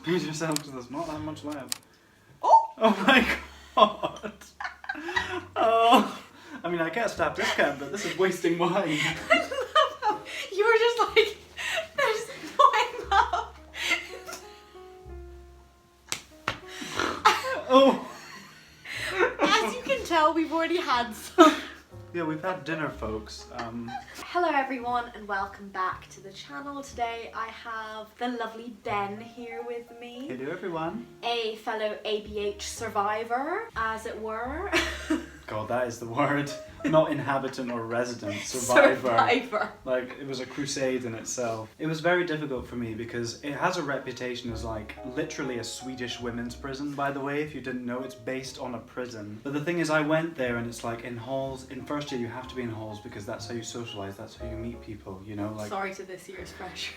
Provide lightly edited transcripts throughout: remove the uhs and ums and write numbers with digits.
Mute yourself because there's not that much left. Oh! Oh my god. Oh. I mean, I can't stop this cat, but this is wasting wine. I love how you were just like, there's no enough. Oh. As you can tell, we've already had some. Yeah, we've had dinner, folks. Hello everyone and welcome back to the channel. Today I have the lovely Ben here with me. Hello, everyone. A fellow ABH survivor, as it were. God, that is the word. Not inhabitant or resident, survivor. Survivor. Like, it was a crusade in itself. It was very difficult for me because it has a reputation as like literally a Swedish women's prison, by the way, if you didn't know. It's based on a prison. But the thing is, I went there and it's like in halls. In first year you have to be in halls because that's how you socialise, that's how you meet people, you know? Like, sorry to this year's fresher.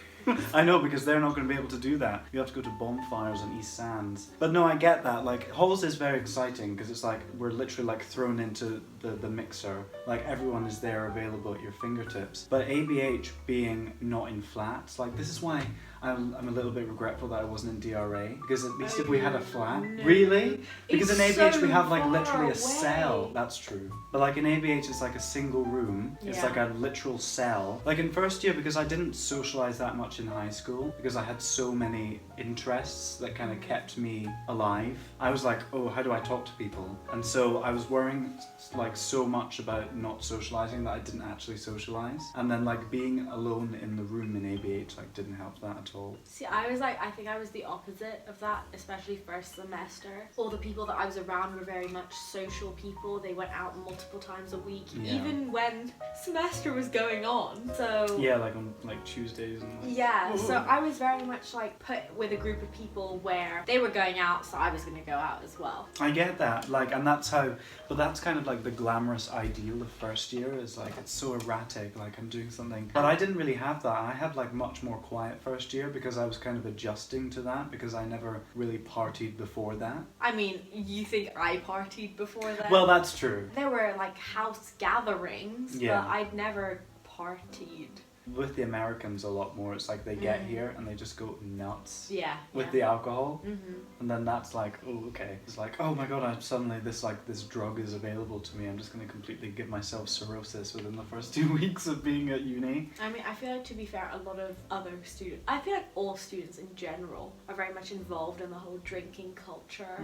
I know, because they're not going to be able to do that. You have to go to bonfires on East Sands. But no, I get that. Like, halls is very exciting because it's like we're literally like thrown into the mixer. Like, everyone is there available at your fingertips. But ABH being not in flats, like, this is why I'm a little bit regretful that I wasn't in DRA, because at least if we had a flat. No. Really? Because It's in ABH so we have like far literally a away. cell. That's true. But like in ABH it's like a single room. It's Yeah. like a literal cell. Like in first year, because I didn't socialize that much in high school, because I had so many interests that kind of kept me alive, I was like, oh, how do I talk to people? And so I was worrying like so much about not socializing that I didn't actually socialize. And then like being alone in the room in ABH like didn't help that at all. See, I think I was the opposite of that, especially first semester. All the people that I was around were very much social people. They went out multiple times a week, Yeah. even when semester was going on. So Yeah, like on like Tuesdays and like, yeah, so I was very much like put with a group of people where they were going out, so I was going to go out as well. I get that, like, and that's how, but that's kind of like the glamorous ideal of first year, is like it's so erratic, like I'm doing something. But I didn't really have that. I had like much more quiet first year because I was kind of adjusting to that, because I never really partied before that. I mean, you think I partied before that? Well, that's true. There were like house gatherings, Yeah. but I'd never partied. With the Americans a lot more, it's like they get here and they just go nuts Yeah. with the alcohol. Mm-hmm. And then that's like, oh, okay. It's like, oh my god, suddenly this drug is available to me. I'm just going to completely give myself cirrhosis within the first 2 weeks of being at uni. I mean, I feel like, to be fair, a lot of other students, I feel like all students in general are very much involved in the whole drinking culture.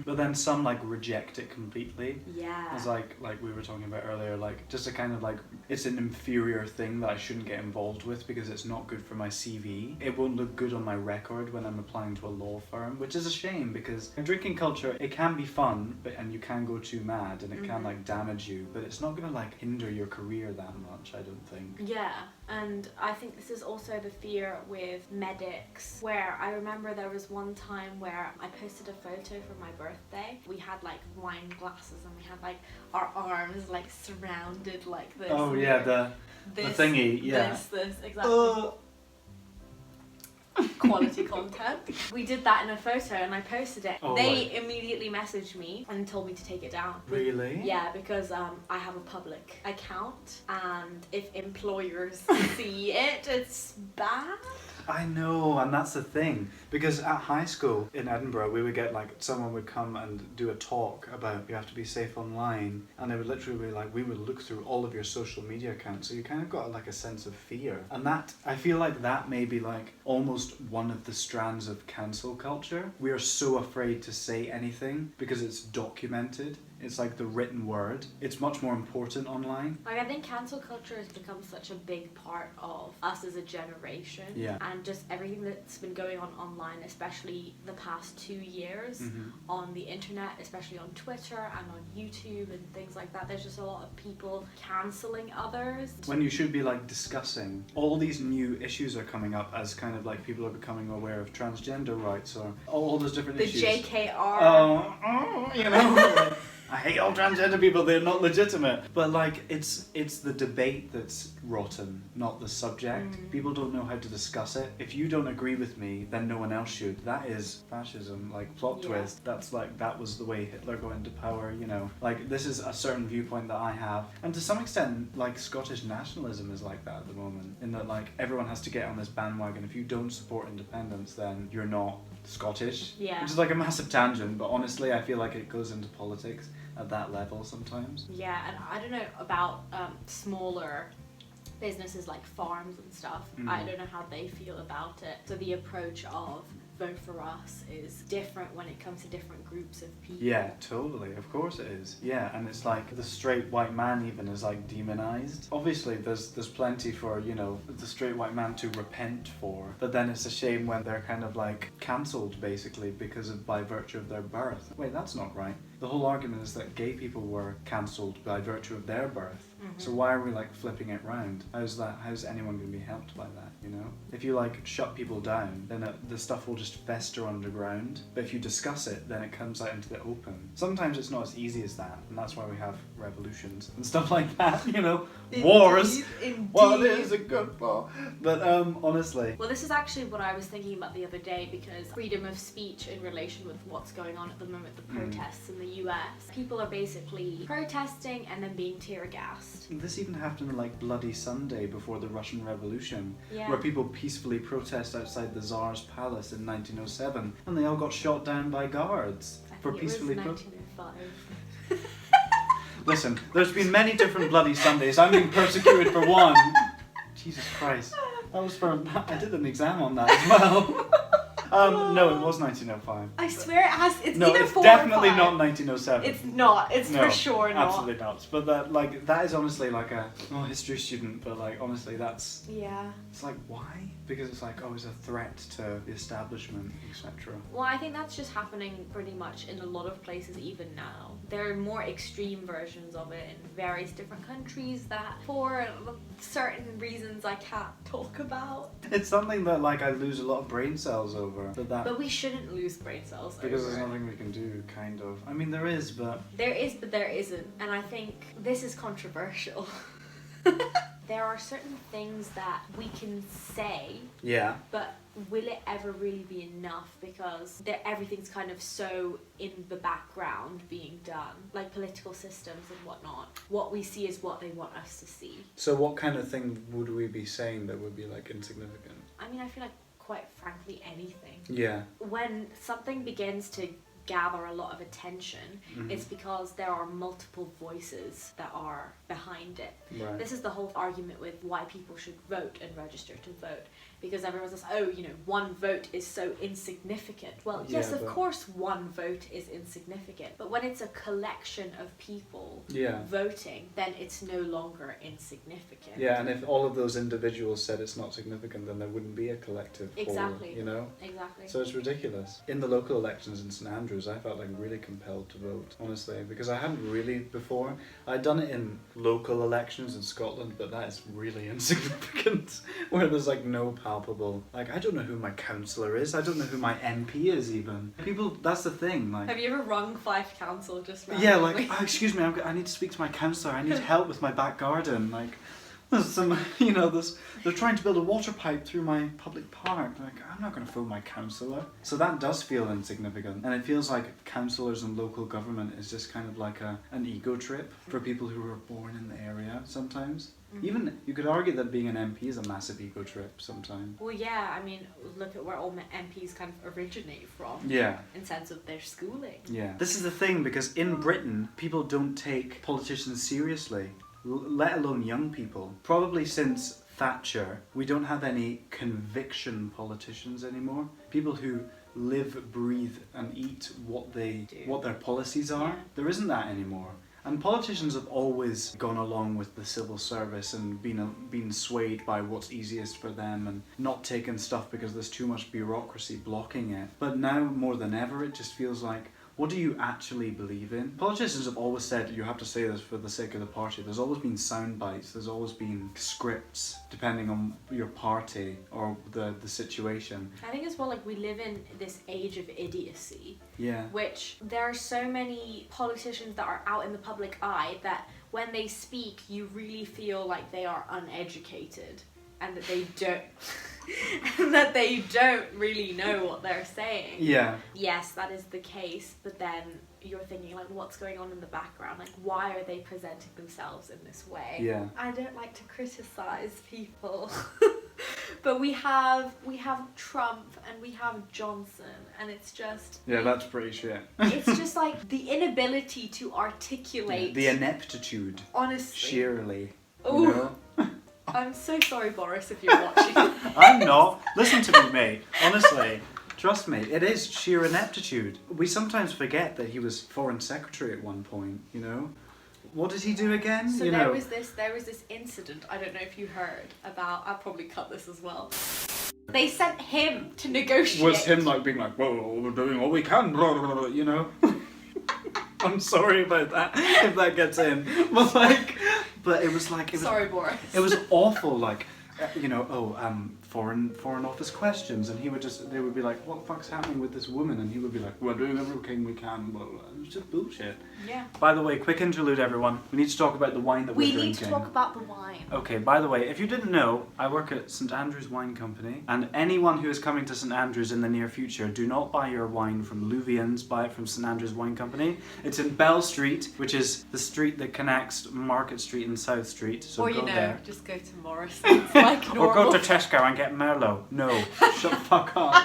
But then some like reject it completely. Yeah. It's like we were talking about earlier, like just a kind of like, it's an inferior thing that I shouldn't get involved with because it's not good for my CV. It won't look good on my record when I'm applying to a law firm, which is a shame because drinking culture, it can be fun, and you can go too mad and it can like damage you, but it's not gonna like hinder your career that much, I don't think. Yeah, and I think this is also the fear with medics, where I remember there was one time where I posted a photo for my birthday. We had like wine glasses and we had like our arms like surrounded like this. Oh yeah, the thingy, yeah. This, exactly. Quality content. We did that in a photo and I posted it. Oh, they right. immediately messaged me and told me to take it down. Really? Yeah, because I have a public account and if employers see it, it's bad. I know, and that's the thing, because at high school in Edinburgh we would get like, someone would come and do a talk about you have to be safe online, and they would literally be like, we would look through all of your social media accounts, so you kind of got like a sense of fear. And that, I feel like that may be like almost one of the strands of cancel culture. We are so afraid to say anything because it's documented. It's like the written word. It's much more important online. Like, I think cancel culture has become such a big part of us as a generation. Yeah. And just everything that's been going on online, especially the past 2 years on the internet, especially on Twitter and on YouTube and things like that. There's just a lot of people cancelling others. When you should be like discussing. All these new issues are coming up as kind of like people are becoming aware of transgender rights or all those different The issues. JKR. You know. I hate all transgender people, they're not legitimate. But like, it's the debate that's rotten, not the subject. People don't know how to discuss it. If you don't agree with me, then no one else should. That is fascism, like plot twist. That's like, that was the way Hitler got into power, you know. Like, this is a certain viewpoint that I have. And to some extent, like, Scottish nationalism is like that at the moment, in that like everyone has to get on this bandwagon. If you don't support independence, then you're not Scottish. Yeah. Which is like a massive tangent, but honestly I feel like it goes into politics at that level sometimes. Yeah, and I don't know about smaller businesses like farms and stuff. I don't know how they feel about it. So the approach of vote for us is different when it comes to different groups of people. Yeah, totally. Of course it is. Yeah, and it's like the straight white man even is like demonized. Obviously there's plenty for, you know, the straight white man to repent for, but then it's a shame when they're kind of like cancelled basically because of by virtue of their birth. Wait, that's not right. The whole argument is that gay people were cancelled by virtue of their birth. So why are we like flipping it round? How's anyone going to be helped by that, you know? If you like shut people down, then the stuff will just fester underground. But if you discuss it, then it comes out into the open. Sometimes it's not as easy as that, and that's why we have revolutions and stuff like that, you know? Wars! What is a good war? But honestly. Well, this is actually what I was thinking about the other day, because freedom of speech in relation with what's going on at the moment, the protests in the US. People are basically protesting and then being tear gassed. This even happened on like Bloody Sunday before the Russian Revolution, Yeah. where people peacefully protest outside the Tsar's palace in 1907, and they all got shot down by guards for peacefully protesting. It was 1905. Listen, there's been many different Bloody Sundays. I'm being persecuted for one. Jesus Christ. That was for... I did an exam on that as well. No, it was 1905. I swear it has. It's No, either it's 4 definitely or 5. not 1907. It's not. It's No, for sure not. Absolutely not. But that is honestly like a history student. But like honestly, it's like why? Because it's like always a threat to the establishment, etc. Well, I think that's just happening pretty much in a lot of places even now. There are more extreme versions of it in various different countries that, for certain reasons I can't talk about. It's something that like I lose a lot of brain cells over. But we shouldn't lose brain cells because over there's it. nothing we can do, kind of. I mean, there is, but... There is, but there isn't. And I think this is controversial. There are certain things that we can say, Yeah. but will it ever really be enough? Because everything's kind of so in the background being done, like political systems and whatnot. What we see is what they want us to see. So what kind of thing would we be saying that would be like insignificant? I mean, I feel like quite frankly anything. Yeah. When something begins to gather a lot of attention, it's because there are multiple voices that are behind it. Right. This is the whole argument with why people should vote and register to vote, because everyone says, oh, you know, one vote is so insignificant. Well, yes, of course one vote is insignificant, but when it's a collection of people voting, then it's no longer insignificant. Yeah, and if all of those individuals said it's not significant, then there wouldn't be a collective Exactly. whole, you know? Exactly. So it's ridiculous. In the local elections in St Andrews, I felt like really compelled to vote, honestly, because I hadn't really before. I'd done it in local elections in Scotland, but that is really insignificant, where there's like no palpable, like I don't know who my councillor is, I don't know who my MP is even. People, that's the thing, like... Have you ever rung Fife Council just randomly? Yeah, like, oh, excuse me, I need to speak to my councillor, I need help with my back garden, like... There's some, you know, they're trying to build a water pipe through my public park. Like, I'm not going to phone my councillor. So that does feel insignificant. And it feels like councillors and local government is just kind of like an ego trip for people who were born in the area sometimes. Even, you could argue that being an MP is a massive ego trip sometimes. Well, yeah, I mean, look at where all MPs kind of originate from. Yeah. In sense of their schooling. Yeah. This is the thing, because in Britain, people don't take politicians seriously. Let alone young people. Probably since Thatcher, we don't have any conviction politicians anymore. People who live, breathe and eat what their policies are. Yeah. There isn't that anymore. And politicians have always gone along with the civil service and been swayed by what's easiest for them and not taken stuff because there's too much bureaucracy blocking it. But now more than ever, it just feels like, what do you actually believe in? Politicians have always said you have to say this for the sake of the party. There's always been sound bites, there's always been scripts, depending on your party or the situation. I think as well, like, we live in this age of idiocy. Yeah. Which there are so many politicians that are out in the public eye that when they speak, you really feel like they are uneducated and that they don't and that they don't really know what they're saying. Yeah. Yes, that is the case, but then you're thinking like, what's going on in the background? Like, why are they presenting themselves in this way? Yeah. I don't like to criticize people. But we have Trump and we have Johnson, and it's just... Yeah, that's pretty shit. It's just like the inability to articulate... The ineptitude. Honestly. Sheerly. Ooh. You know? I'm so sorry, Boris, if you're watching. I'm not. Listen to me, mate. Honestly. Trust me, it is sheer ineptitude. We sometimes forget that he was foreign secretary at one point, you know? What did he do again? So you there know? was this incident, I don't know if you heard about, I'll probably cut this as well. They sent him to negotiate. Was him like being like, well, we're doing all we can, blah, blah, blah, you know? I'm sorry about that, if that gets in. But it was like... Sorry, Boris. It was awful, like, foreign office questions, and they would be like, what the fuck's happening with this woman? And he would be like, we're doing everything we can, blah, blah, blah. It was just bullshit. Yeah. By the way, quick interlude, everyone. We need to talk about the wine that we're drinking. We need to talk about the wine. Okay, by the way, if you didn't know, I work at St Andrews Wine Company, and anyone who is coming to St Andrews in the near future, do not buy your wine from Louvians, buy it from St Andrews Wine Company. It's in Bell Street, which is the street that connects Market Street and South Street, so or go there. Just go to Morrison's, like normal. Or go to Tesco and get Merlot. No, shut the fuck up.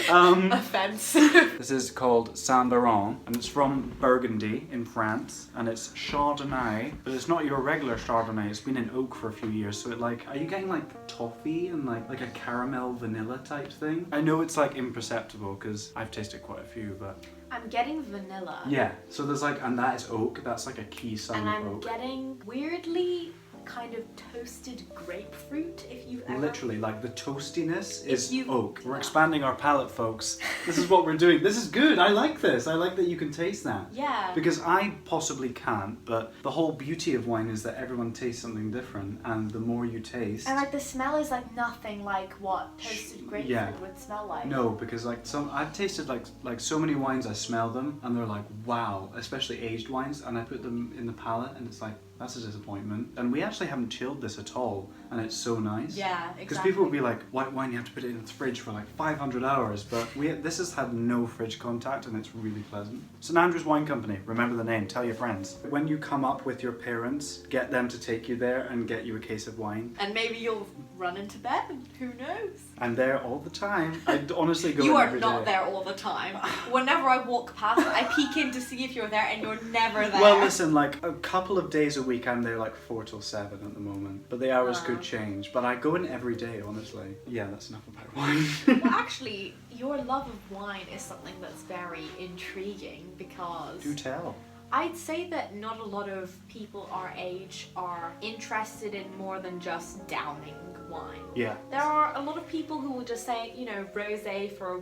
Offense. This is called Saint Laurent, and it's from Burgundy in France, and it's Chardonnay, but it's not your regular Chardonnay. It's been in oak for a few years, so are you getting like toffee and like a caramel vanilla type thing? I know it's like imperceptible because I've tasted quite a few, but I'm getting vanilla. yeah. So there's like, and that is oak. That's like a key sign and of I'm oak. getting weirdly kind of toasted grapefruit, if you've ever... Literally, like the toastiness is you- oak. We're expanding our palate, folks. This is what we're doing. This is good. I like this. I like that you can taste that. Yeah. Because I possibly can't, but the whole beauty of wine is that everyone tastes something different, and the more you taste... And like the smell is like nothing like what toasted grapefruit Yeah. would smell like. No, because like I've tasted like so many wines, I smell them, and they're like, wow, especially aged wines, and I put them in the palate, and it's like, that's a disappointment. And we actually haven't chilled this at all, and it's so nice. Yeah, exactly. Because people will be like, white wine, you have to put it in the fridge for like 500 hours, but this has had no fridge contact, and it's really pleasant. St Andrews Wine Company, remember the name, tell your friends. When you come up with your parents, get them to take you there and get you a case of wine. And maybe you'll run into bed, who knows? I'm there all the time. I honestly go You in are every not day. there all the time. Whenever I walk past, I peek in to see if you're there, and you're never there. Well, listen, like a couple of days a week, I'm there like 4 till 7 at the moment, but the hours could change. But I go in every day, honestly. Yeah, that's enough about wine. Well, actually, your love of wine is something that's very intriguing because... Do tell. I'd say that not a lot of people our age are interested in more than just downing wine. Yeah. There are a lot of people who will just say, you know, rosé for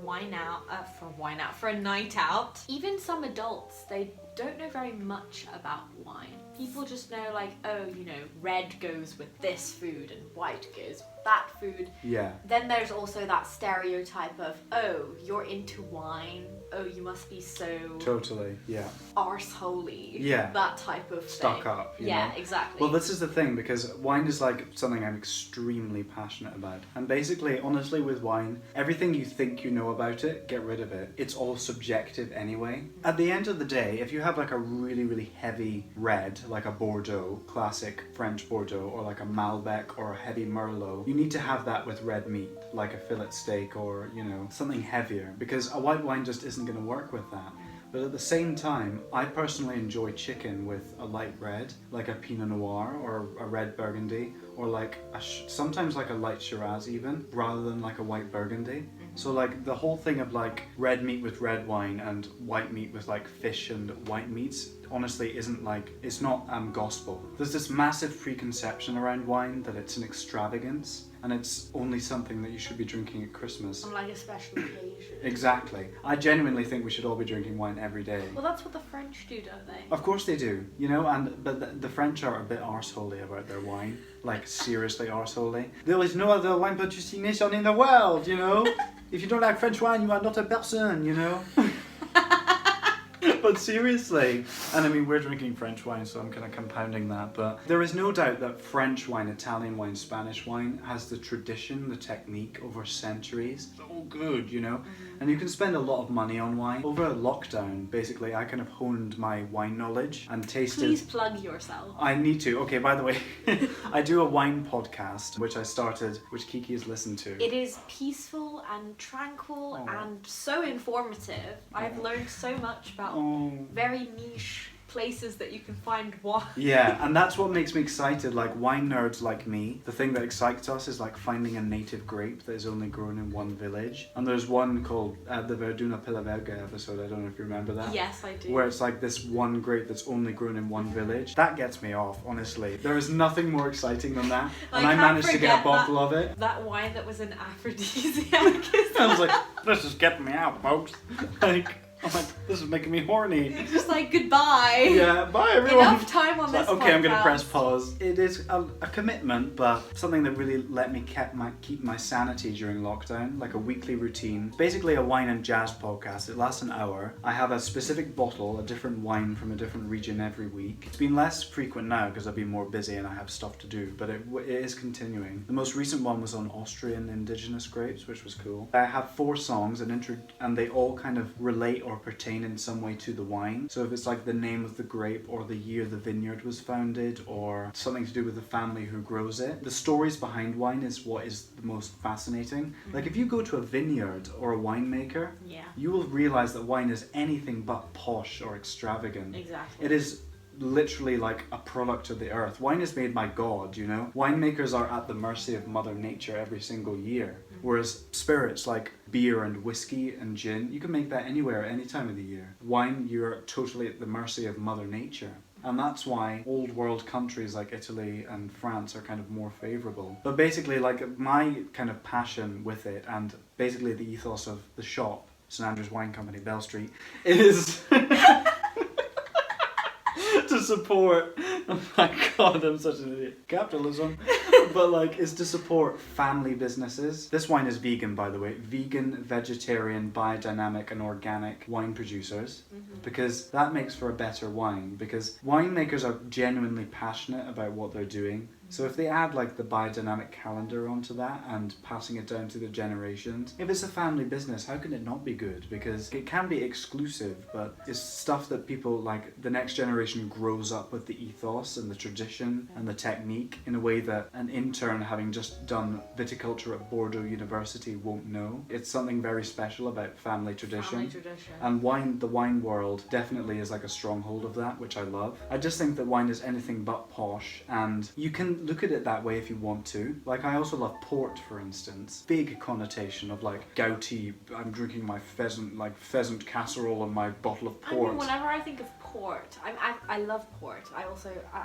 a night out. Even some adults, they don't know very much about wine. People just know like, oh, you know, red goes with this food and white goes with that food. Yeah. Then there's also that stereotype of, oh, you're into wine. Oh, you must be so... Totally, yeah. arseholy. Yeah. That type of Stuck thing. up, you Yeah, know? exactly. Well, this is the thing, because wine is like something I'm extremely passionate about. And basically, honestly, with wine, everything you think you know about it, get rid of it. It's all subjective anyway. At the end of the day, if you have like a really, really heavy red, like a Bordeaux, classic French Bordeaux, or like a Malbec or a heavy Merlot, you need to have that with red meat, like a fillet steak or, you know, something heavier, because a white wine just isn't going to work with that. But at the same time, I personally enjoy chicken with a light red, like a Pinot Noir or a red Burgundy, or like sometimes like a light Shiraz even, rather than like a white Burgundy. So like the whole thing of like red meat with red wine and white meat with like fish and white meats honestly isn't like, it's not gospel. There's this massive preconception around wine that it's an extravagance and it's only something that you should be drinking at Christmas. On like a special occasion. Exactly. I genuinely think we should all be drinking wine every day. Well, that's what the French do, don't they? Of course they do, you know, but the French are a bit arseholy about their wine. Like, seriously arseholy. There is no other wine producing nation in the world, you know? If you don't like French wine, you are not a person, you know? But seriously, and I mean, we're drinking French wine, so I'm kind of compounding that, but there is no doubt that French wine, Italian wine, Spanish wine has the tradition, the technique over centuries. So good, you know? And you can spend a lot of money on wine. Over lockdown, basically, I kind of honed my wine knowledge and tasted... Please plug yourself. I need to. Okay, by the way, I do a wine podcast, which I started, which Kiki has listened to. It is peaceful and tranquil and so informative. I've learned so much about very niche places that you can find wine. Yeah, and that's what makes me excited. Like wine nerds like me, the thing that excites us is like finding a native grape that is only grown in one village. And there's one called the Verduna Pilla Verga episode, I don't know if you remember that. Yes, I do. Where it's like this one grape that's only grown in one village. That gets me off, honestly. There is nothing more exciting than that. And I managed to get a bottle of it. That wine that was an aphrodisiac. I was like, this is getting me out, folks. I'm like, this is making me horny. You're just like, goodbye. Yeah, bye everyone. Enough time on this okay, podcast. I'm going to press pause. It is a commitment, but something that really let me keep my sanity during lockdown, like a weekly routine. Basically a wine and jazz podcast. It lasts an hour. I have a specific bottle, a different wine from a different region every week. It's been less frequent now because I've been more busy and I have stuff to do, but it is continuing. The most recent one was on Austrian indigenous grapes, which was cool. I have 4 songs and they all kind of relate or pertain in some way to the wine. So if it's like the name of the grape or the year the vineyard was founded or something to do with the family who grows it. The stories behind wine is what is the most fascinating. Like if you go to a vineyard or a winemaker, you will realize that wine is anything but posh or extravagant. Exactly. It is literally like a product of the earth. Wine is made by God, you know? Winemakers are at the mercy of Mother Nature every single year. Whereas spirits like beer and whiskey and gin, you can make that anywhere at any time of the year. Wine, you're totally at the mercy of Mother Nature. And that's why old world countries like Italy and France are kind of more favourable. But basically, like my kind of passion with it and basically the ethos of the shop, St Andrew's Wine Company, Bell Street, is... to support, oh my god, I'm such an idiot, capitalism, but like, is to support family businesses. This wine is vegan, by the way, vegan, vegetarian, biodynamic and organic wine producers, because that makes for a better wine, because winemakers are genuinely passionate about what they're doing. So if they add like the biodynamic calendar onto that and passing it down to the generations, if it's a family business, how can it not be good? Because it can be exclusive, but it's stuff that people like the next generation grows up with the ethos and the tradition and the technique in a way that an intern having just done viticulture at Bordeaux University won't know. It's something very special about family tradition. And wine, the wine world definitely is like a stronghold of that, which I love. I just think that wine is anything but posh, and you can look at it that way if you want to. Like I also love port, for instance. Big connotation of like gouty, I'm drinking my pheasant casserole and my bottle of port. I mean, whenever I think of port, I love port. I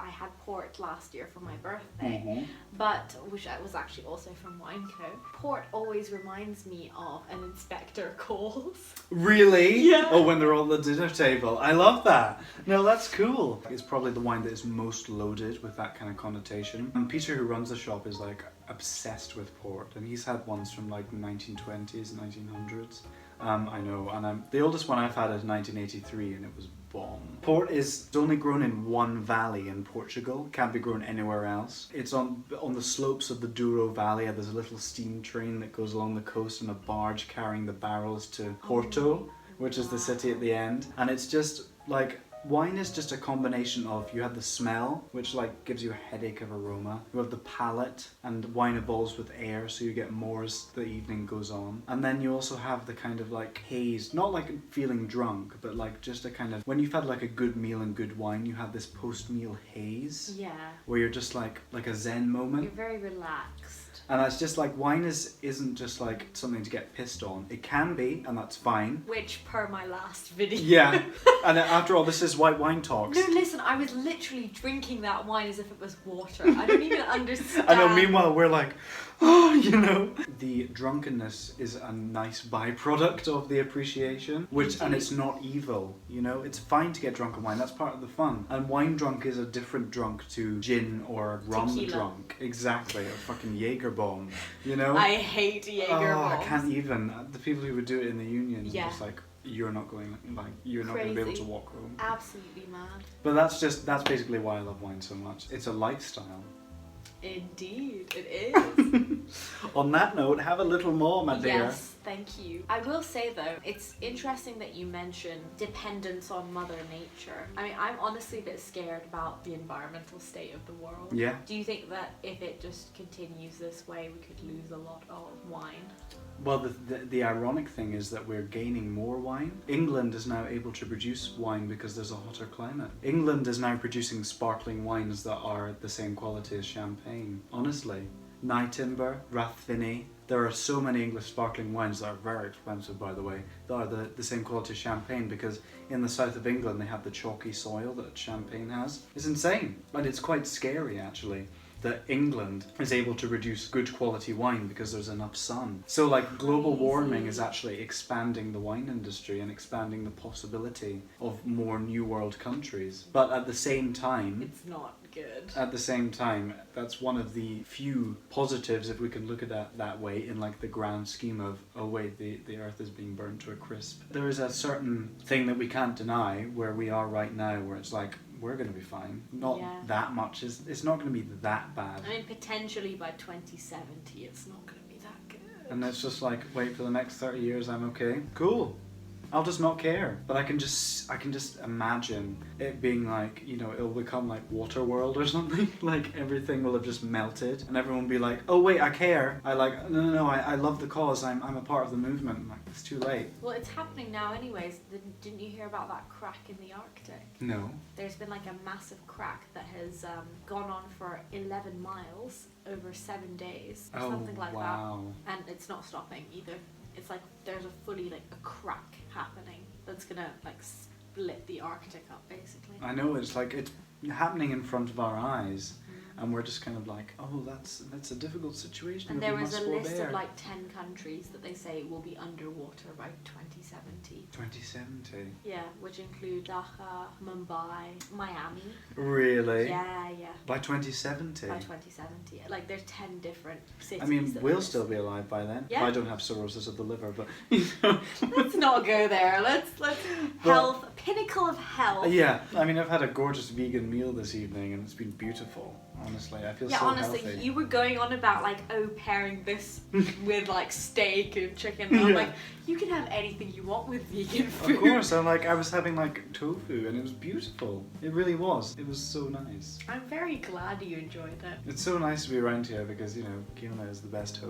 had port last year for my birthday, but which was actually also from Wineco. Port always reminds me of an Inspector Calls. Really? Yeah. Oh, when they're on the dinner table. I love that. No, that's cool. It's probably the wine that is most loaded with that kind of connotation. And Peter, who runs the shop, is like obsessed with port, and he's had ones from like 1920s, 1900s. I know, and the oldest one I've had is 1983, and it was bomb. Port is only grown in one valley in Portugal. Can't be grown anywhere else. It's on the slopes of the Douro Valley. There's a little steam train that goes along the coast and a barge carrying the barrels to Porto, which is the city at the end. And it's just like, wine is just a combination of, you have the smell, which like gives you a headache of aroma. You have the palate, and wine evolves with air, so you get more as the evening goes on. And then you also have the kind of like haze, not like feeling drunk, but like just a kind of, when you've had like a good meal and good wine, you have this post-meal haze. Yeah. Where you're just like a zen moment. You're very relaxed. And it's just like, wine isn't just like something to get pissed on. It can be, and that's fine. Which, per my last video. Yeah. And after all, this is White Wine Talks. No, listen, I was literally drinking that wine as if it was water. I don't even understand. I know, meanwhile we're like, oh, you know. The drunkenness is a nice byproduct of the appreciation, and it's not evil, you know. It's fine to get drunk on wine, that's part of the fun. And wine drunk is a different drunk to gin or rum Tequila. Drunk. Exactly, a fucking Jaeger bomb, you know. I hate Jaeger bombs. I can't even. The people who would do it in the union, Yeah. just like, you're not going to be able to walk home. Absolutely mad. But that's basically why I love wine so much. It's a lifestyle. Indeed, it is. On that note, have a little more, my dear. Yes, thank you. I will say though, it's interesting that you mention dependence on Mother Nature. I mean, I'm honestly a bit scared about the environmental state of the world. Yeah. Do you think that if it just continues this way, we could lose a lot of wine? Well, the ironic thing is that we're gaining more wine. England is now able to produce wine because there's a hotter climate. England is now producing sparkling wines that are the same quality as champagne. Honestly. Nightimber, Rathfinny. There are so many English sparkling wines that are very expensive, by the way, that are the same quality as champagne, because in the south of England they have the chalky soil that champagne has. It's insane. And it's quite scary, actually, that England is able to produce good quality wine because there's enough sun. So like global warming is actually expanding the wine industry and expanding the possibility of more new world countries. But at the same time, It's not good. at the same time, that's one of the few positives, if we can look at that way, in like the grand scheme of, oh wait, the earth is being burned to a crisp. There is a certain thing that we can't deny where we are right now, where it's like, we're going to be fine. Not that much. It's not going to be that bad. I mean, potentially by 2070, it's not going to be that good. And it's just like, wait, for the next 30 years, I'm okay. Cool. I'll just not care. But I can just imagine it being like, you know, it'll become like Waterworld or something. Like everything will have just melted, and everyone will be like, oh wait, I care. I love the cause. I'm a part of the movement. I'm like, it's too late. Well, it's happening now anyways. Didn't you hear about that crack in the Arctic? No. There's been like a massive crack that has gone on for 11 miles over 7 days or something like wow. that. And it's not stopping either. It's like there's a crack happening that's gonna like split the Arctic up basically. I know, it's like it's happening in front of our eyes. And we're just kind of like, oh, that's a difficult situation. And there was a list of like 10 countries that they say will be underwater by 2070. 2070? Yeah, which include Dhaka, Mumbai, Miami. Really? Yeah. By 2070? By 2070. Like there's 10 different cities. I mean, we'll still be alive by then. Yeah. I don't have cirrhosis of the liver, but you know. Let's not go there. Let's health, pinnacle of health. Yeah, I mean, I've had a gorgeous vegan meal this evening and it's been beautiful. Honestly, I feel so honestly, healthy. you were going on about like, oh, pairing this with like steak and chicken. And I'm like, you can have anything you want with vegan food. Of course, I was having like tofu and it was beautiful. It really was. It was so nice. I'm very glad you enjoyed it. It's so nice to be around here because, you know, Kiona is the best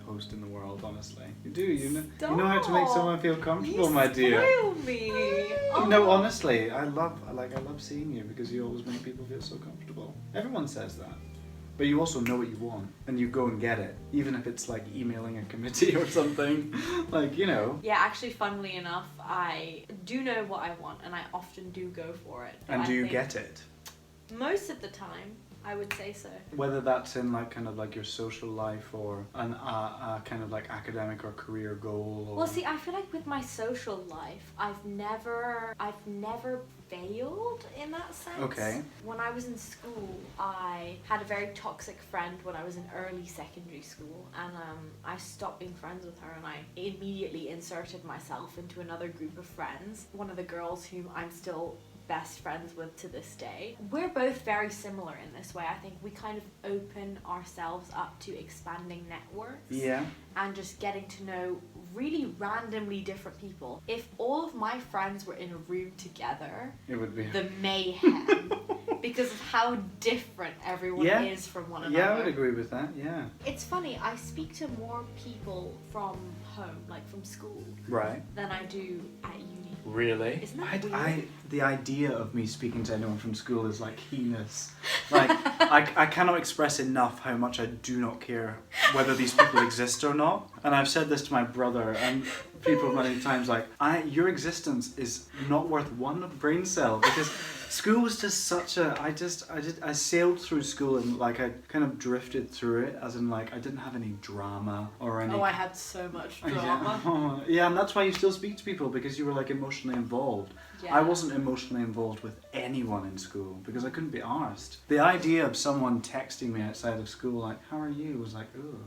host in the world, honestly. You do, you know how to make someone feel comfortable, my dear. You spoil me. Oh. No, honestly, I love seeing you because you always make people feel so comfortable. Everyone says that. But you also know what you want, and you go and get it, even if it's like emailing a committee or something, like, you know. Yeah, actually, funnily enough, I do know what I want, and I often do go for it. And do you get it? Most of the time, I would say so. Whether that's in like kind of like your social life or a kind of like academic or career goal. Or... Well, see, I feel like with my social life, I've never failed in that sense. Okay. When I was in school, I had a very toxic friend when I was in early secondary school, and I stopped being friends with her, and I immediately inserted myself into another group of friends. One of the girls whom I'm still best friends with to this day. We're both very similar in this way. I think we kind of open ourselves up to expanding networks. Yeah. And just getting to know really randomly different people. If all of my friends were in a room together, it would be the mayhem. Because of how different everyone is from one another. Yeah, I would agree with that, yeah. It's funny, I speak to more people from home, like from school, right, than I do at uni. Really? Isn't that weird? The idea of me speaking to anyone from school is like heinous. Like, I cannot express enough how much I do not care whether these people exist or not. And I've said this to my brother and people many times, like, your existence is not worth one brain cell, because school was just such a, I sailed through school and like I kind of drifted through it, as in like I didn't have any drama or any... Oh, I had so much drama. Yeah, and that's why you still speak to people, because you were like emotionally involved. Yeah. I wasn't emotionally involved with anyone in school because I couldn't be arsed. The idea of someone texting me outside of school like, how are you, was like, ugh.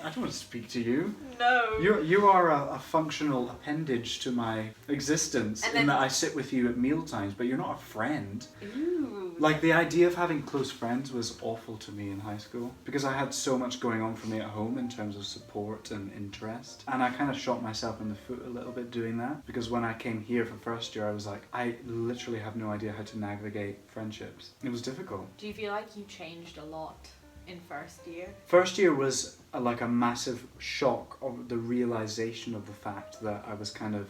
I don't want to speak to you. No. You are a functional appendage to my existence And in then- that I sit with you at mealtimes, but you're not a friend. Ooh. Like, the idea of having close friends was awful to me in high school because I had so much going on for me at home in terms of support and interest. And I kind of shot myself in the foot a little bit doing that because when I came here for first year, I was like, I literally have no idea how to navigate friendships. It was difficult. Do you feel like you changed a lot in first year? First year was like a massive shock of the realization of the fact that I was kind of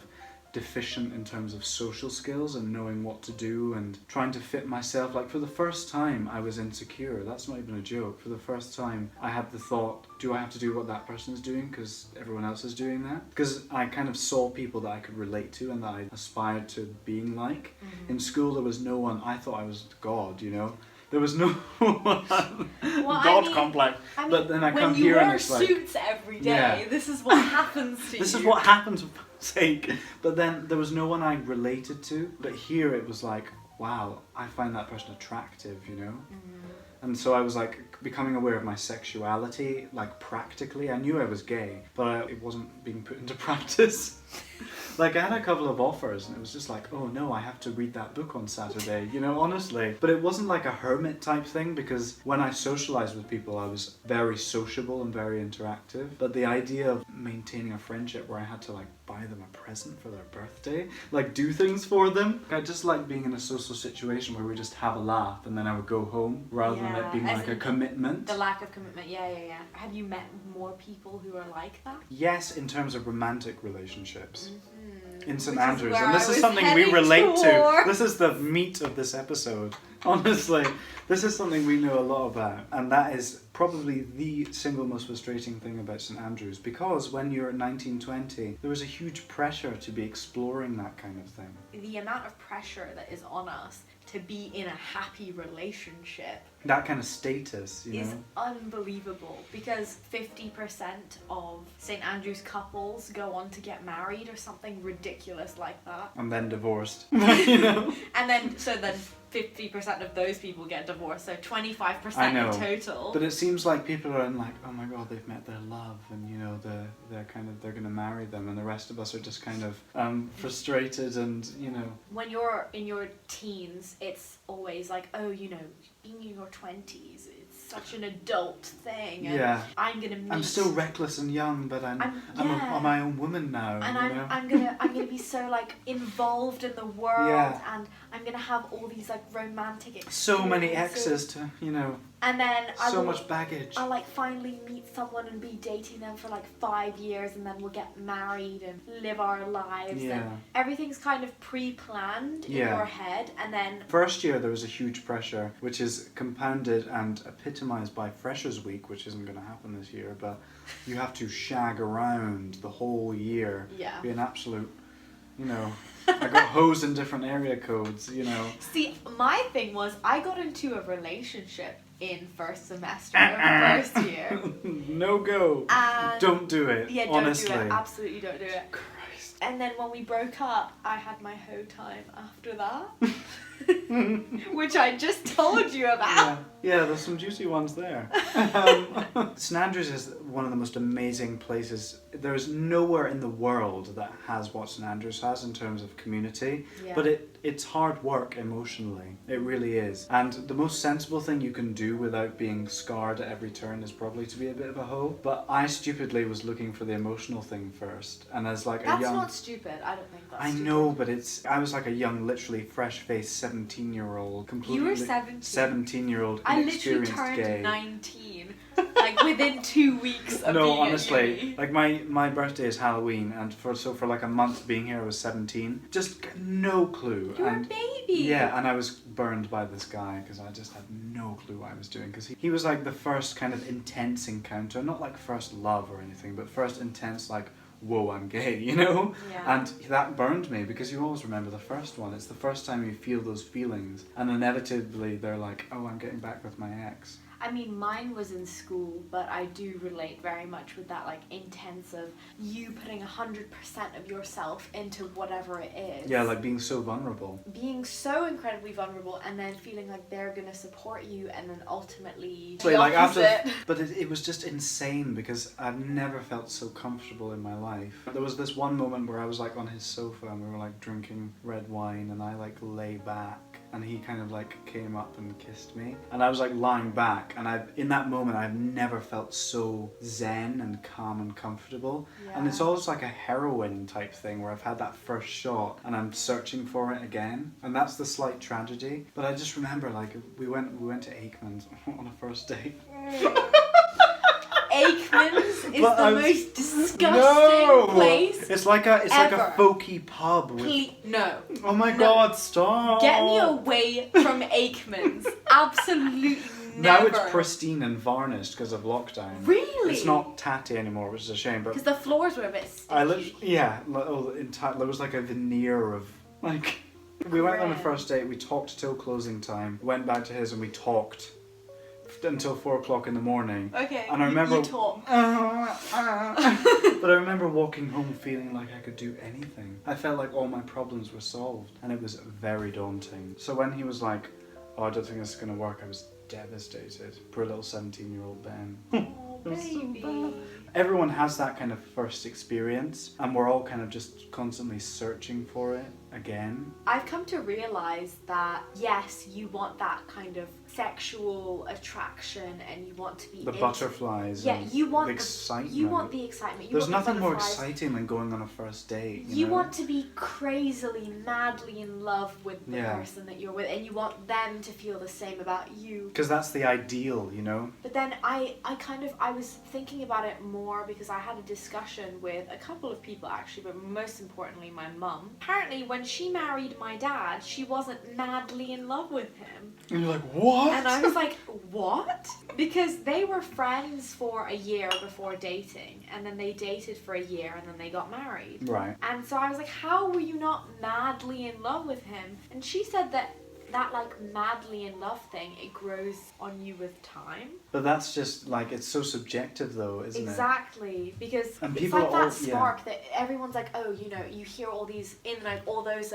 deficient in terms of social skills and knowing what to do and trying to fit myself. Like, for the first time I was insecure. That's not even a joke. For the first time I had the thought, do I have to do what that person is doing because everyone else is doing that? Because I kind of saw people that I could relate to and that I aspired to being like. In school there was no one. I thought I was God, you know. There was no one. God complex. But then I come here and it's like, when you wear suits every day, Yeah. this is what happens to you. this is what happens, for fuck's sake. But then there was no one I related to. But here it was like, wow, I find that person attractive, you know? And so I was like becoming aware of my sexuality, like practically. I knew I was gay, but it wasn't being put into practice. Like, I had a couple of offers and it was just like, oh no, I have to read that book on Saturday, you know, honestly. But it wasn't like a hermit type thing because when I socialized with people, I was very sociable and very interactive. But the idea of maintaining a friendship where I had to like buy them a present for their birthday, like do things for them. I just like being in a social situation where we just have a laugh and then I would go home rather than it being as like a in commitment. The lack of commitment, yeah. Have you met more people who are like that? Yes, in terms of romantic relationships. In St Which is Andrews, where and this I is was something we heading relate to. toward. This is the meat of this episode. Honestly, this is something we know a lot about, and that is probably the single most frustrating thing about St Andrews, because when you're 19, 20, there was a huge pressure to be exploring that kind of thing. The amount of pressure that is on us to be in a happy relationship That kind of status, you is know? unbelievable, because 50% of St Andrews couples go on to get married or something ridiculous like that. And then divorced, you know? And then 50% of those people get divorced, so 25% I know. in total. But it seems like people are in like, oh my god, they've met their love, and you know, they're gonna marry them, and the rest of us are just kind of frustrated and, you know. When you're in your teens, it's always like, oh, you know, being in your 20s, it's such an adult thing. And Yeah. I'm gonna meet. I'm still reckless and young, but I'm yeah. my own woman now. And you know? I'm gonna be so like involved in the world, Yeah. and I'm gonna have all these like romantic experiences. So many exes to, you know, And then so much baggage. I'll like finally meet someone and be dating them for like 5 years, and then we'll get married and live our lives. Yeah. And everything's kind of pre-planned in Yeah. your head, and then First year there was a huge pressure, which is compounded and epitomised by Freshers Week, which isn't going to happen this year, but you have to shag around the whole year. Yeah. Be an absolute, you know, I got hoes in different area codes, you know. see, my thing was I got into a relationship in first semester of first year. No go. And Don't do it. yeah, don't honestly. do it. Absolutely don't do it. Christ. And then when we broke up, I had my hoe time after that, which I just told you about. Yeah, there's some juicy ones there. St Andrews is one of the most amazing places. There's nowhere in the world that has what St Andrews has in terms of community, Yeah. but it's hard work emotionally. It really is. And the most sensible thing you can do without being scarred at every turn is probably to be a bit of a hoe. But I stupidly was looking for the emotional thing first, and as like That's a young... not stupid. I don't think that's I stupid. know, but I was like a young, literally fresh-faced 17-year-old, completely... You were 17. 17-year-old, I literally inexperienced turned gay. 19, like within 2 weeks of No, being honestly, at uni. like my birthday is Halloween, and for like a month being here, I was 17. Just no clue. You're and a baby. yeah, and I was burned by this guy because I just had no clue what I was doing. Because he was like the first kind of intense encounter, not like first love or anything, but first intense like, whoa, I'm gay, you know? Yeah. And that burned me because you always remember the first one. It's the first time you feel those feelings, and inevitably they're like, oh, I'm getting back with my ex. I mean, mine was in school, but I do relate very much with that, like, intensive, you putting 100% of yourself into whatever it is. Yeah, like being so vulnerable. Being so incredibly vulnerable, and then feeling like they're gonna support you, and then ultimately So, the like opposite. but it was just insane because I've never felt so comfortable in my life. There was this one moment where I was like on his sofa and we were like drinking red wine, and I like lay back and he kind of like came up and kissed me, and I was like lying back, and in that moment I've never felt so zen and calm and comfortable. Yeah. And it's almost like a heroin type thing where I've had that first shot and I'm searching for it again, and that's the slight tragedy. But I just remember like we went to Aikman's on a first date. Aikman's is But the most disgusting place. It's like a ever. folky pub with... No. Oh my No. god, stop! Get me away from Aikman's. Absolutely Now never. it's pristine and varnished because of lockdown. Really? It's not tatty anymore, which is a shame. But Because the floors were a bit sticky. there was like a veneer of like. We went on a Grim. first date. We talked till closing time. Went back to his and we talked until 4 o'clock in the morning. Okay. And I remember. You talk. But I remember walking home feeling like I could do anything. I felt like all my problems were solved, and it was very daunting. So when he was like, "Oh, I don't think this is gonna work," I was devastated. Poor little 17-year-old Ben. Oh, baby. Everyone has that kind of first experience, and we're all kind of just constantly searching for it again. I've come to realize that yes, you want that kind of sexual attraction, and you want to be The into- butterflies. Yeah, and you want the excitement. You want the excitement. You There's want the nothing more butterflies. exciting than going on a first date. You know? want to be crazily, madly in love with the Yeah. person that you're with, and you want them to feel the same about you. Because that's the ideal, you know? But then I was thinking about it more because I had a discussion with a couple of people actually, but most importantly my mum. Apparently when she married my dad, she wasn't madly in love with him. And you're like, what? And I was like, what? Because they were friends for a year before dating, and then they dated for a year, and then they got married. Right. And so I was like, how were you not madly in love with him? And she said that like madly in love thing, it grows on you with time. But that's just like, it's so subjective though, isn't it? Exactly, because And it's people like are that all- spark that everyone's like, oh, you know, you hear all these in like all those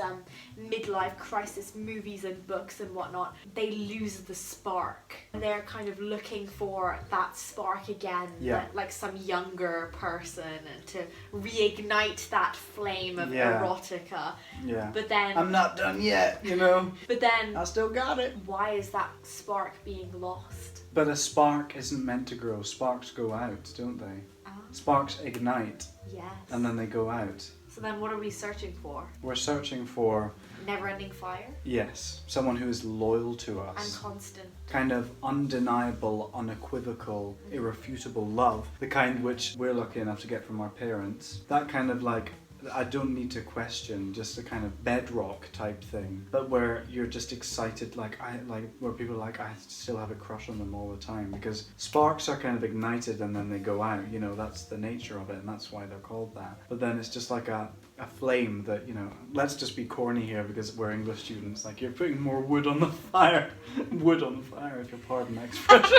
midlife crisis movies and books and whatnot. They lose the spark, and they're kind of looking for that spark again, Yeah. like some younger person, and to reignite that flame of Yeah. erotica. Yeah. But then, I'm not done yet, you know? but then, I still got it. why is that spark being lost? But a spark isn't meant to grow. Sparks go out, don't they? Sparks ignite Yes. and then they go out. So then what are we searching for? We're searching for, Never-ending fire? yes, someone who is loyal to And us. constant. Kind of undeniable, unequivocal, irrefutable love. The kind which we're lucky enough to get from our parents. That kind of like, I don't need to question, just a kind of bedrock type thing. But where you're just excited, where people are like, I still have a crush on them all the time. Because sparks are kind of ignited and then they go out, you know, that's the nature of it, and that's why they're called that. But then it's just like a flame that, you know, let's just be corny here because we're English students, like you're putting more wood on the fire. Wood on the fire, if you'll pardon my expression.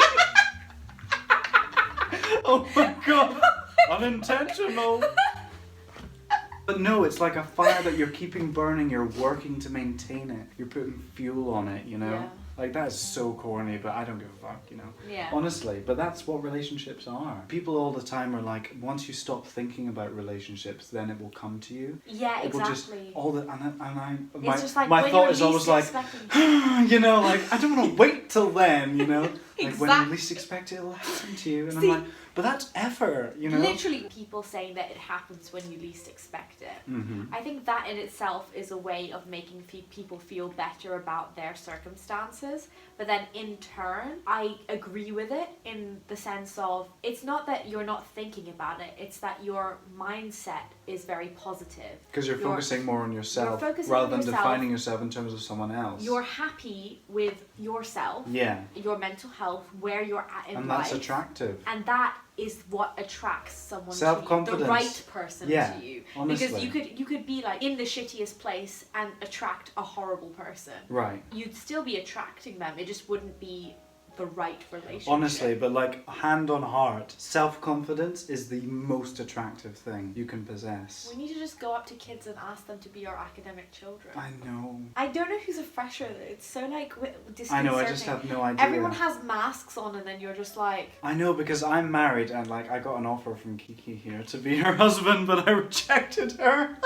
Oh my god, unintentional. But no, it's like a fire that you're keeping burning, you're working to maintain it, you're putting fuel on it, you know? Yeah. Like, that is so corny, but I don't give a fuck, you know? Yeah. Honestly, but that's what relationships are. People all the time are like, once you stop thinking about relationships, then it will come to you. Yeah, It will just, exactly. all the, It's just like my when thought you're is always least like, expecting- you know, like, I don't want to wait till then, you know? Like, when you Exactly. least expect it, it'll happen to you. And See, I'm like, but that's effort, you know? Literally, people saying that it happens when you least expect it. Mm-hmm. I think that in itself is a way of making people feel better about their circumstances. But then in turn, I agree with it in the sense of it's not that you're not thinking about it, it's that your mindset is very positive. Because you're focusing more on yourself focusing rather on than yourself. defining yourself in terms of someone else. You're happy with yourself, Yeah, your mental health, where you're at in and life. that's attractive. And that is what attracts someone to you, Self-confidence. the right person Yeah, to you. honestly. Because you could be like in the shittiest place and attract a horrible person. Right. You'd still be attracting them. It just wouldn't be the right relationship. Honestly, but like hand on heart, self-confidence is the most attractive thing you can possess. We need to just go up to kids and ask them to be our academic children. I know. I don't know who's a fresher though. It's so like disconcerting. I know, I just have no idea. Everyone has masks on and then you're just like... I know, because I'm married and like I got an offer from Kiki here to be her husband, but I rejected her.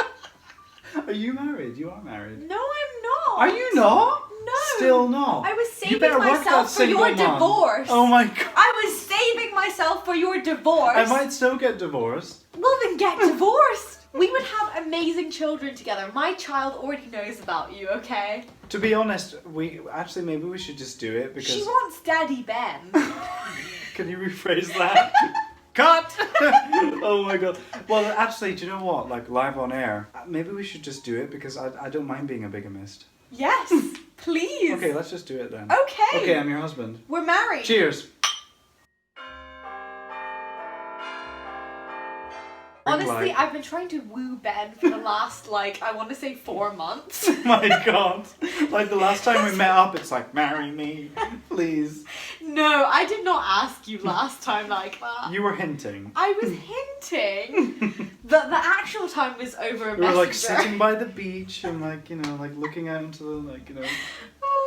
Are you married? You are married. No, I'm not. Are you not? No. Still not? I was You saving better work that myself for your single mom. divorce. Oh my god. I was saving myself for your divorce. I might still get divorced. Well, then get divorced. We would have amazing children together. My child already knows about you, okay? To be honest, maybe we should just do it because... She wants Daddy Ben. Can you rephrase that? Cut! Oh my god. Well, actually, do you know what? Like, live on air, maybe we should just do it because I don't mind being a bigamist. Yes, please. Okay, let's just do it then. Okay. Okay, I'm your husband. We're married. Cheers. Honestly, I've been trying to woo Ben for the last, I want to say 4 months. Oh my god. Like the last time we met up, it's like, marry me, please. No, I did not ask you last time like that. You were hinting. I was hinting. The actual time was over We were like sitting by the beach and like, like looking out into the,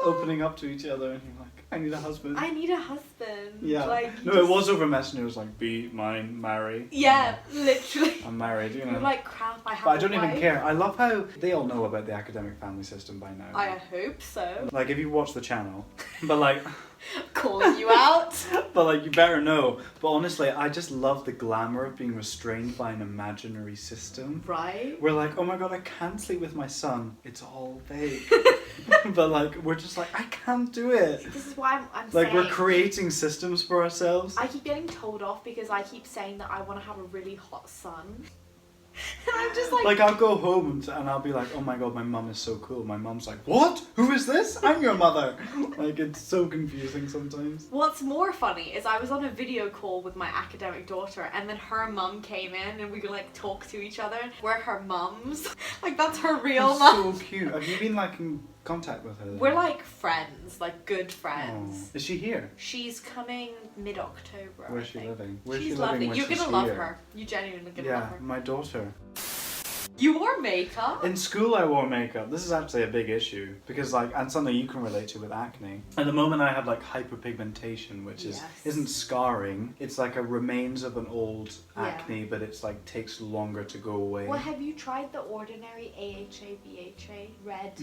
opening up to each other and you're like, I need a husband. I need a husband. Yeah. It was over Messenger. It was like, be mine, marry. Yeah, literally. I'm married, You're like, crap, I have But I don't a even wife. care. I love how they all know about the academic family system by now. I hope so. Like, if you watch the channel. But like... Calling you out. But like, you better know. But honestly, I just love the glamour of being restrained by an imaginary system. Right? We're like, oh my god, I can't sleep with my son. It's all fake. But like, we're just like, I can't do it. This is why I'm like, saying... we're creating systems for ourselves. I keep getting told off because I keep saying that I want to have a really hot son. And I'm just like... Like, I'll go home and I'll be like, oh my god, my mum is so cool. My mum's like, what? Who is this? I'm your mother. Like, it's so confusing sometimes. What's more funny is I was on a video call with my academic daughter and then her mum came in and we could like talk to each other. We're her mums. Like, that's her real mum. So cute. Have you been like in contact with her then? We're like friends, like good friends. Oh. Is she here? She's coming mid-October. Where's she living? Where's She's she lovely. living when You're she's gonna love here? her. You genuinely gonna Yeah, love her. my daughter. You wore makeup? In school I wore makeup. This is actually a big issue because and something you can relate to with acne. At the moment I have like hyperpigmentation, which isn't scarring. It's like a remains of an old acne, but it's like takes longer to go away. Well, have you tried the ordinary AHA, BHA red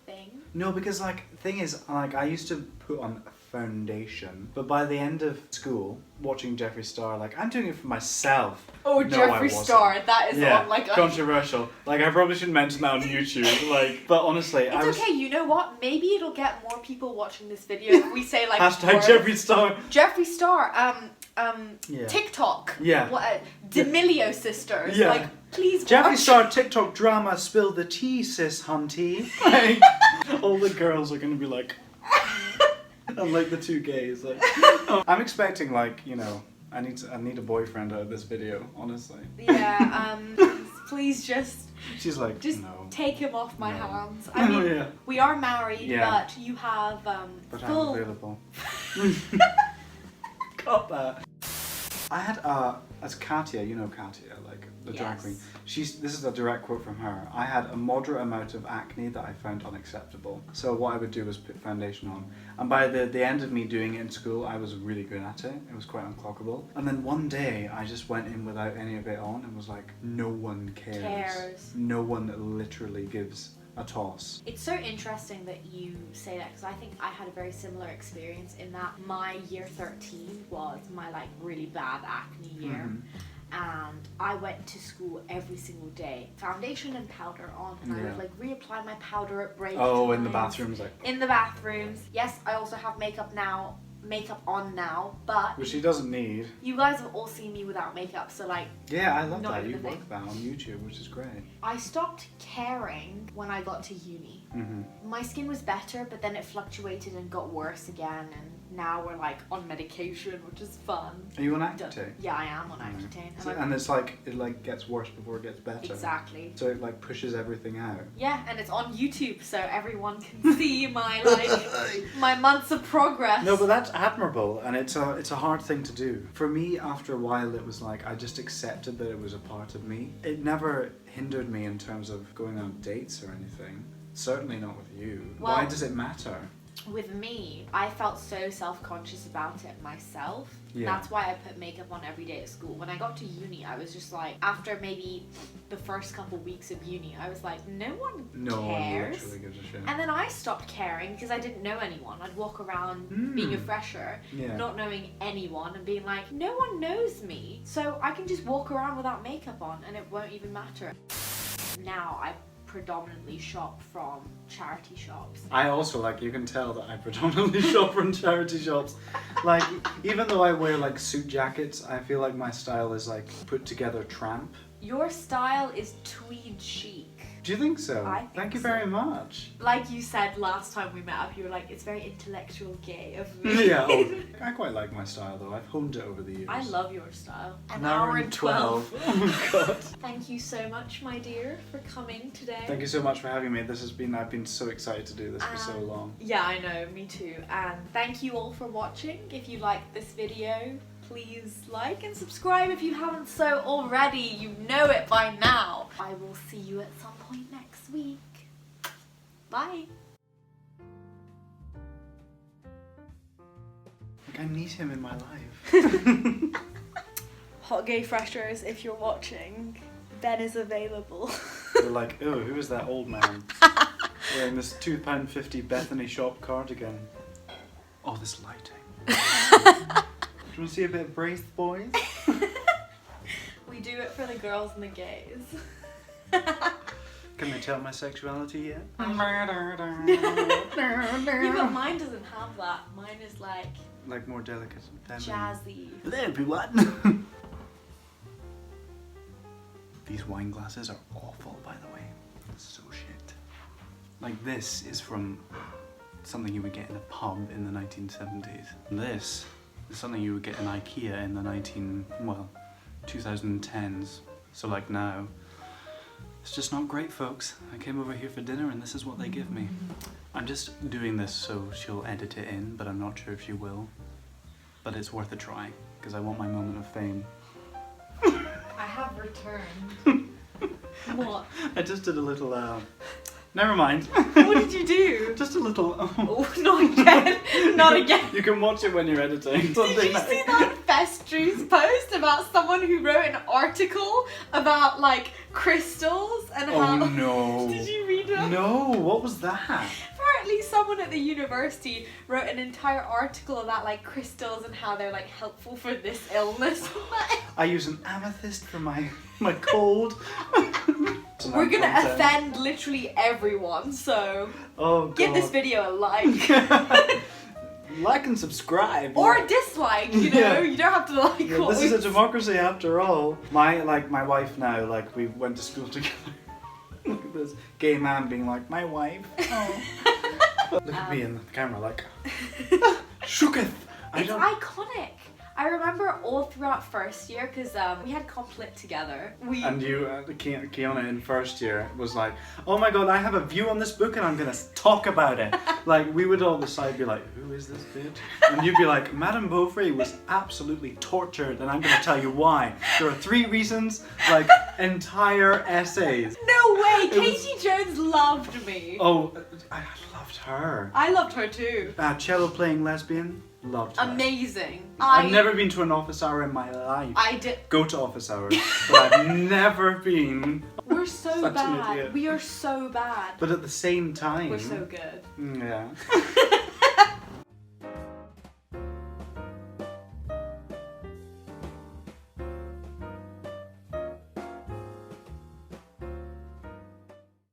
thing? No, because thing is, I used to put on foundation, but by the end of school, watching Jeffree Star, I'm doing it for myself. Oh, no, Jeffree Star, that is on a... controversial. I probably shouldn't mention that on YouTube. But honestly, it's okay. You know what? Maybe it'll get more people watching this video if we say hashtag words. Jeffree Star. Jeffree Star. TikTok. Yeah. What? D'Amelio sisters. Yeah. Please Jeffree watch. Star TikTok drama, spill the tea, sis hunty. All the girls are gonna be like, and the two gays. I'm expecting I need a boyfriend out of this video, honestly. Yeah. Please just. She's like, just no. Take him off my hands. I mean, we are married, but you have But full. I'm available. Got that. I had as Katya, you know Katya, the drag queen. This is a direct quote from her. I had a moderate amount of acne that I found unacceptable. So what I would do was put foundation on. And by the end of me doing it in school, I was really good at it. It was quite unclockable. And then one day, I just went in without any of it on and was like, no one cares. No one literally gives a toss. It's so interesting that you say that because I think I had a very similar experience in that my year 13 was my really bad acne year. And I went to school every single day, foundation and powder on, and I would reapply my powder at break times. In the bathrooms, in the bathrooms. Yes, I also have makeup on now, but which she doesn't need. You guys have all seen me without makeup, so yeah, I love that. You work that on YouTube, which is great. I stopped caring when I got to uni. My skin was better, but then it fluctuated and got worse again, and now we're like on medication, which is fun. Are you on Accutane? Yeah, I am on Accutane. So, and it's like, it like gets worse before it gets better. Exactly. So it like pushes everything out. Yeah, and it's on YouTube, so everyone can see my like my months of progress. No, but that's admirable, and it's a hard thing to do. For me, after a while, it was like I just accepted that it was a part of me. It never hindered me in terms of going on dates or anything. Certainly not with you. Well, why does it matter? With me, I felt so self-conscious about it myself. Yeah. That's why I put makeup on every day at school. When I got to uni, I was just like, after maybe the first couple weeks of uni, I was like, no one cares. Literally gives a shit. And then I stopped caring because I didn't know anyone. I'd walk around being a fresher, not knowing anyone, and being like, no one knows me, so I can just walk around without makeup on and it won't even matter. Now I predominantly shop from charity shops. I also, like, you can tell that I predominantly shop from charity shops. Like, even though I wear like suit jackets, I feel like my style is like put together tramp. Your style is tweed chic. Do you think so? I think Thank you so. very much. Like you said last time we met up, you were like, it's very intellectual gay of me. Yeah, I quite like my style though. I've honed it over the years. I love your style. An hour and 12. Oh my god. Thank you so much, my dear, for coming today. Thank you so much for having me. I've been so excited to do this for so long. Yeah, I know, me too. And thank you all for watching. If you liked this video, please like and subscribe if you haven't so already. You know it by now. I will see you at some point next week. Bye. Like, I need him in my life. Hot gay freshers, if you're watching, Ben is available. They're like, oh, who is that old man wearing this £2.50 Bethany shop cardigan? Oh, this lighting. Do you want to see a bit of Braith, boys? We do it for the girls and the gays. Can they tell my sexuality yet? Yeah, but mine doesn't have that. Mine is like more delicate and feminine. jazzy. Hello everyone! These wine glasses are awful, by the way. So shit. Like, this is from something you would get in a pub in the 1970s. This is something you would get in IKEA in the 2010s. So like now. It's just not great, folks. I came over here for dinner and this is what they give me. I'm just doing this so she'll edit it in, but I'm not sure if she will. But it's worth a try, because I want my moment of fame. I have returned. What? I just did a little, never mind. What did you do? Just a little, Oh, not again. Not again. You can watch it when you're editing. Did you see that Festru's post about someone who wrote an article about like crystals and how... Oh no. Did you read it? No, what was that? Apparently someone at the university wrote an entire article about like crystals and how they're like helpful for this illness. I use an amethyst for my cold. We're gonna offend literally everyone, so give this video a like. Like and subscribe. Or a dislike, you know, you don't have to like what this is a democracy after all. My wife now, like, we went to school together. Look at this gay man being like, my wife. Oh. Look at me in the camera like, shooketh. It's iconic. I remember all throughout first year, because we had comp lit together. And you, Kiana in first year was like, oh my god, I have a view on this book and I'm gonna talk about it. Like, we would all decide, be like, who is this bitch? And you'd be like, Madame Beaufry was absolutely tortured and I'm gonna tell you why. There are 3 reasons, like, entire essays. No way, Katie Jones loved me. Oh, I loved her. I loved her too. Cello playing lesbian. Loved her. Amazing. I've never been to an office hour in my life. I did. Go to office hours, but I've never been. We're so Such an bad. idiot. We are so bad. But at the same time, We're so good. Yeah.